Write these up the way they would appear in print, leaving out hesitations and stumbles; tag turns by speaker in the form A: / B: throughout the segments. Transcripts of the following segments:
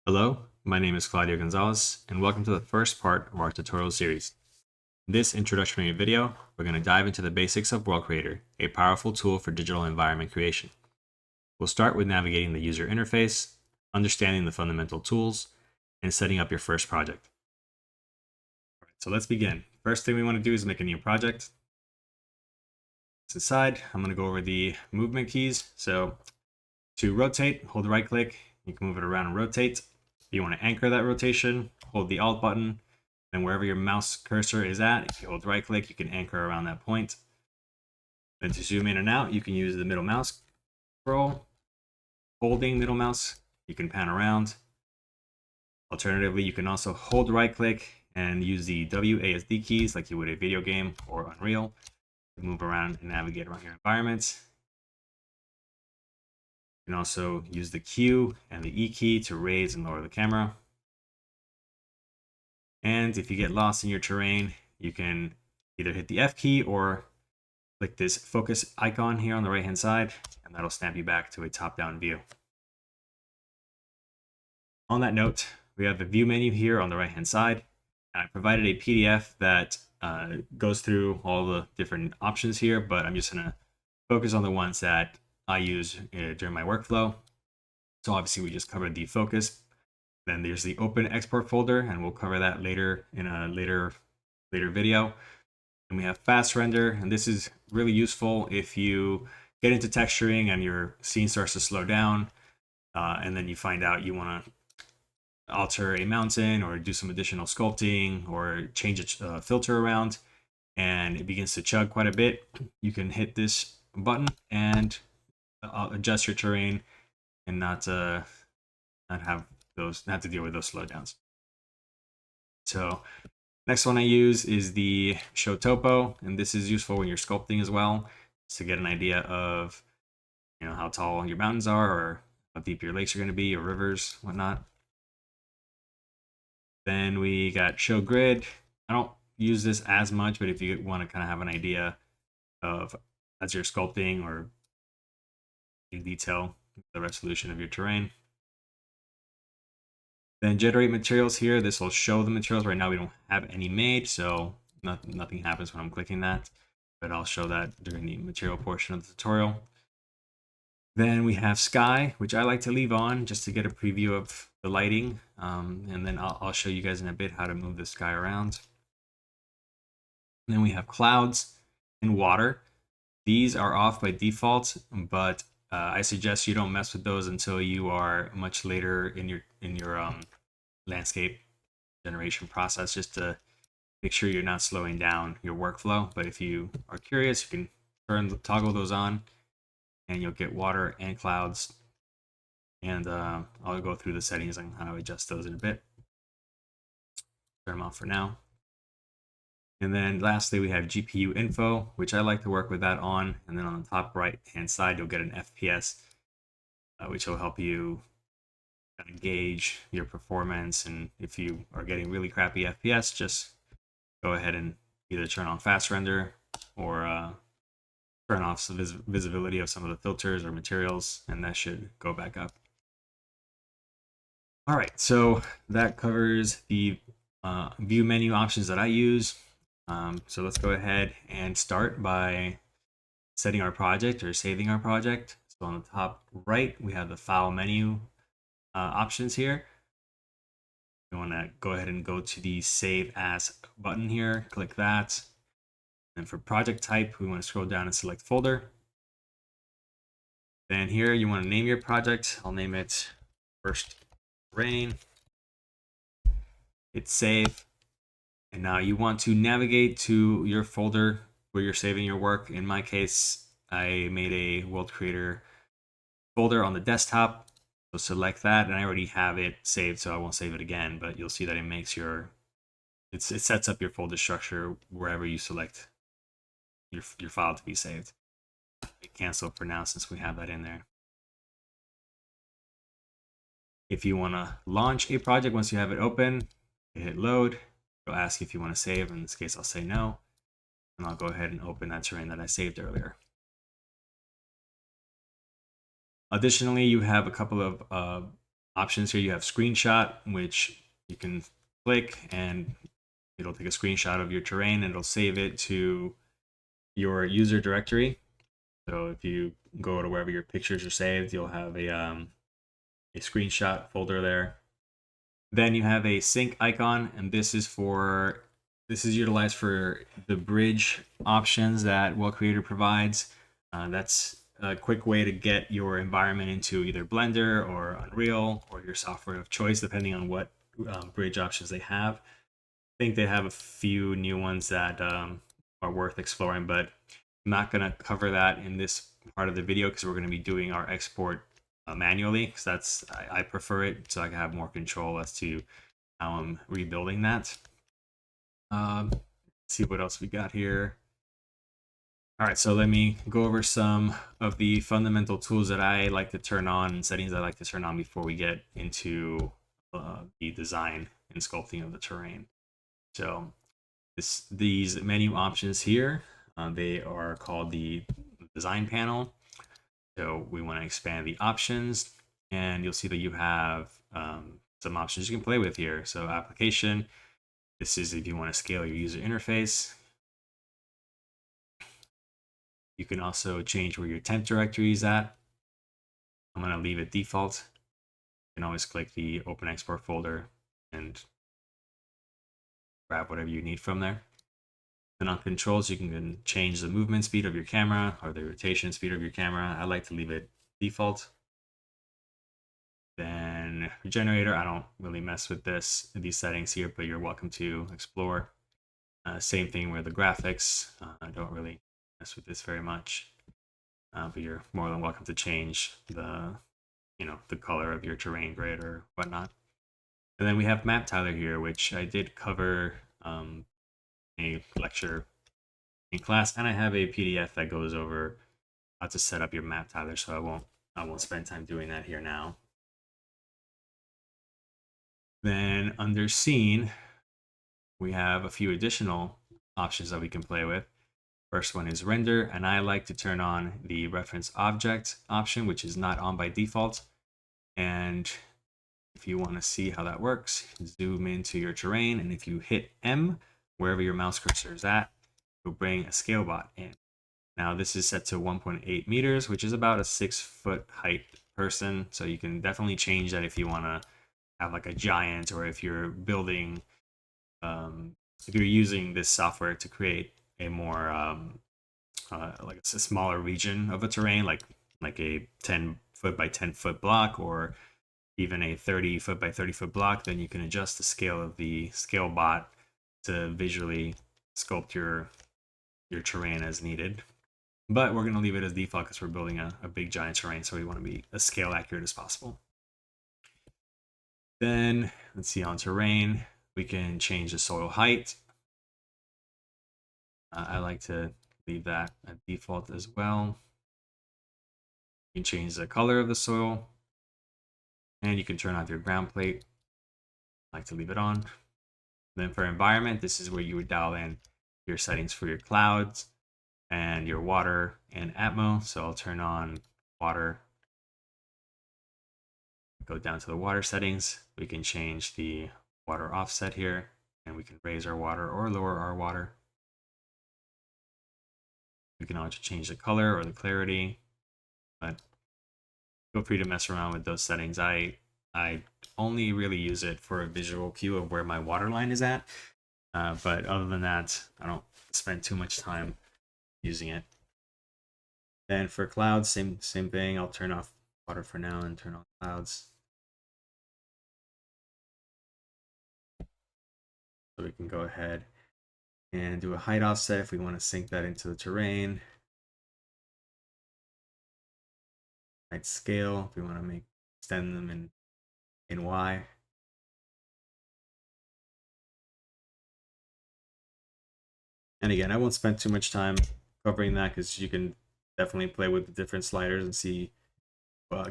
A: Hello, my name is Claudio Gonzalez, and welcome to the first part of our tutorial series. In this introductory video, we're going to dive into the basics of World Creator, a powerful tool for digital environment creation. We'll start with navigating the user interface, understanding the fundamental tools, and setting up your first project. All right, so let's begin. First thing we want to do is make a new project. Inside, I'm going to go over the movement keys. So to rotate, hold right click, you can move it around and rotate. If you want to anchor that rotation, hold the Alt button, and wherever your mouse cursor is at, if you hold right click, you can anchor around that point. Then to zoom in and out, you can use the middle mouse scroll. Holding middle mouse, you can pan around. Alternatively, you can also hold right click and use the WASD keys like you would a video game or Unreal to move around and navigate around your environment. You can also use the Q and the E key to raise and lower the camera. And if you get lost in your terrain, you can either hit the F key or click this focus icon here on the right hand side, and that'll snap you back to a top-down view. On that note, we have the view menu here on the right hand side. I provided a PDF that goes through all the different options here, but I'm just going to focus on the ones that I use during my workflow. So obviously we just covered the focus. Then there's the open export folder, and we'll cover that later in a later video. And we have fast render, and this is really useful if you get into texturing and your scene starts to slow down, and then you find out you want to alter a mountain or do some additional sculpting or change a filter around, and it begins to chug quite a bit. You can hit this button and adjust your terrain and not have to deal with those slowdowns. So next one I use is the show topo, and this is useful when you're sculpting as well, to get an idea of how tall your mountains are or how deep your lakes are going to be or rivers, whatnot. Then we got show grid. I don't use this as much, but if you want to kind of have an idea of as you're sculpting or in detail the resolution of your terrain. Then generate materials here. This will show the materials. Right now we don't have any made, so nothing happens when I'm clicking that, but I'll show that during the material portion of the tutorial. Then we have sky, which I like to leave on just to get a preview of the lighting, and then I'll show you guys in a bit how to move the sky around. And then we have clouds and water. These are off by default, but I suggest you don't mess with those until you are much later in your landscape generation process, just to make sure you're not slowing down your workflow. But if you are curious, you can toggle those on, and you'll get water and clouds. And I'll go through the settings and how to adjust those in a bit. Turn them off for now. And then lastly, we have GPU info, which I like to work with that on. And then on the top right hand side, you'll get an FPS, which will help you kind of gauge your performance. And if you are getting really crappy FPS, just go ahead and either turn on fast render or turn off the visibility of some of the filters or materials, and that should go back up. All right, so that covers the view menu options that I use. So let's go ahead and start by setting our project or saving our project. So on the top right, we have the file menu options here. You want to go ahead and go to the save as button here, click that. And for project type, we want to scroll down and select folder. Then here you want to name your project. I'll name it First Rain. Hit save. And now you want to navigate to your folder where you're saving your work. In my case, I made a World Creator folder on the desktop. So select that, and I already have it saved, so I won't save it again, but you'll see that it makes it sets up your folder structure wherever you select your file to be saved. Cancel for now since we have that in there. If you want to launch a project once you have it open, hit load. It'll ask if you want to save. In this case, I'll say no. And I'll go ahead and open that terrain that I saved earlier. Additionally, you have a couple of options here. You have screenshot, which you can click and it'll take a screenshot of your terrain and it'll save it to your user directory. So if you go to wherever your pictures are saved, you'll have a screenshot folder there. Then you have a sync icon, and this is utilized for the bridge options that Well Creator provides. That's a quick way to get your environment into either Blender or Unreal or your software of choice, depending on what bridge options they have. I think they have a few new ones that are worth exploring, but I'm not going to cover that in this part of the video because we're going to be doing our export manually, because I prefer it so I can have more control as to how I'm rebuilding that. Let's see what else we got here. All right, so let me go over some of the fundamental tools that I like to turn on and settings I like to turn on before we get into the design and sculpting of the terrain. So these menu options here, they are called the design panel. So we want to expand the options, and you'll see that you have some options you can play with here. So application, this is if you want to scale your user interface. You can also change where your temp directory is at. I'm going to leave it default. You can always click the open export folder and grab whatever you need from there. And on controls, you can change the movement speed of your camera or the rotation speed of your camera. I like to leave it default. Then generator, I don't really mess with these settings here, but you're welcome to explore. Same thing with the graphics. I don't really mess with this very much, but you're more than welcome to change the color of your terrain grid or whatnot. And then we have map tiler here, which I did cover a lecture in class, and I have a PDF that goes over how to set up your map tiler, so I won't spend time doing that here now. Then under scene, we have a few additional options that we can play with. First one is render, and I like to turn on the reference object option, which is not on by default. And if you want to see how that works, zoom into your terrain, and if you hit M, wherever your mouse cursor is at, you'll bring a scale bot in. Now this is set to 1.8 meters, which is about a 6-foot height person. So you can definitely change that if you want to have like a giant, or if you're building, if you're using this software to create a more like a smaller region of a terrain, like a 10-foot by 10-foot block, or even a 30-foot by 30-foot block, then you can adjust the scale of the scale bot to visually sculpt your terrain as needed. But we're going to leave it as default because we're building a big giant terrain, so we want to be as scale accurate as possible. Then let's see, on terrain, we can change the soil height. I like to leave that at default as well. You can change the color of the soil, and you can turn off your ground plate. I like to leave it on. Then for environment, this is where you would dial in your settings for your clouds and your water and Atmo. So I'll turn on water. Go down to the water settings. We can change the water offset here, and we can raise our water or lower our water. We can also change the color or the clarity, but feel free to mess around with those settings. I only really use it for a visual cue of where my water line is at, but other than that, I don't spend too much time using it. Then for clouds, same thing. I'll turn off water for now and turn on clouds. So we can go ahead and do a height offset if we want to sync that into the terrain. Height scale if we want to extend them in Y. And again, I won't spend too much time covering that because you can definitely play with the different sliders and see,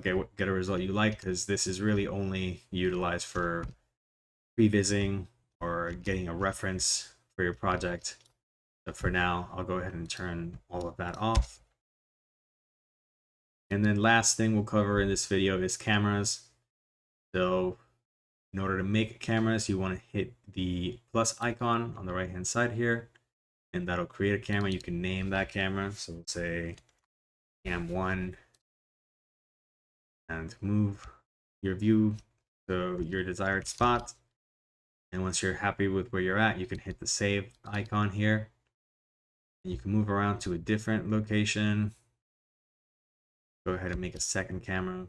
A: get a result you like, because this is really only utilized for prevising or getting a reference for your project. But for now, I'll go ahead and turn all of that off. And then last thing we'll cover in this video is cameras. So in order to make cameras, you want to hit the plus icon on the right hand side here, and that'll create a camera. You can name that camera. So we'll say Cam1 and move your view to your desired spot. And once you're happy with where you're at, you can hit the save icon here. And you can move around to a different location. Go ahead and make a second camera.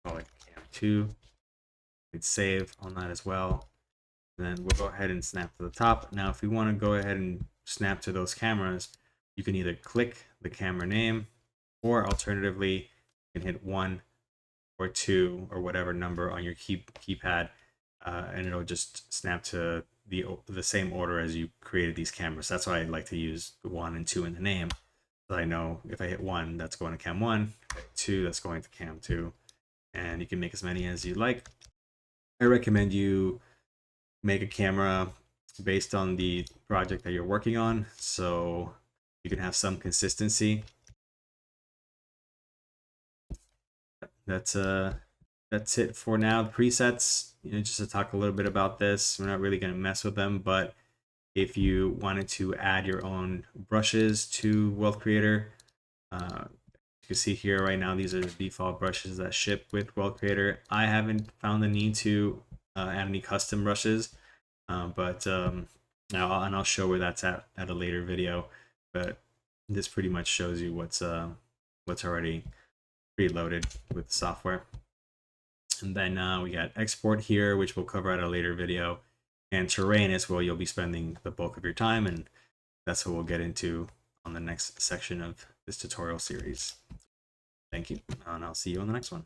A: Call it Cam2. Hit save on that as well. And then we'll go ahead and snap to the top. Now, if we want to go ahead and snap to those cameras, you can either click the camera name, or alternatively, you can hit 1 or 2 or whatever number on your keypad, and it'll just snap to the same order as you created these cameras. That's why I like to use 1 and 2 in the name. So I know if I hit 1, that's going to Cam1, 2, that's going to Cam2, and you can make as many as you like. I recommend you make a camera based on the project that you're working on, so you can have some consistency. That's it for now. The presets, just to talk a little bit about this, we're not really going to mess with them, but if you wanted to add your own brushes to Wealth Creator, you can see here right now, these are the default brushes that ship with Wealth Creator. I haven't found the need to add any custom brushes, but I'll show where that's at a later video. But this pretty much shows you what's already preloaded with the software. And then we got export here, which we'll cover at a later video. And terrain is where you'll be spending the bulk of your time, and that's what we'll get into on the next section of this tutorial series. Thank you, and I'll see you on the next one.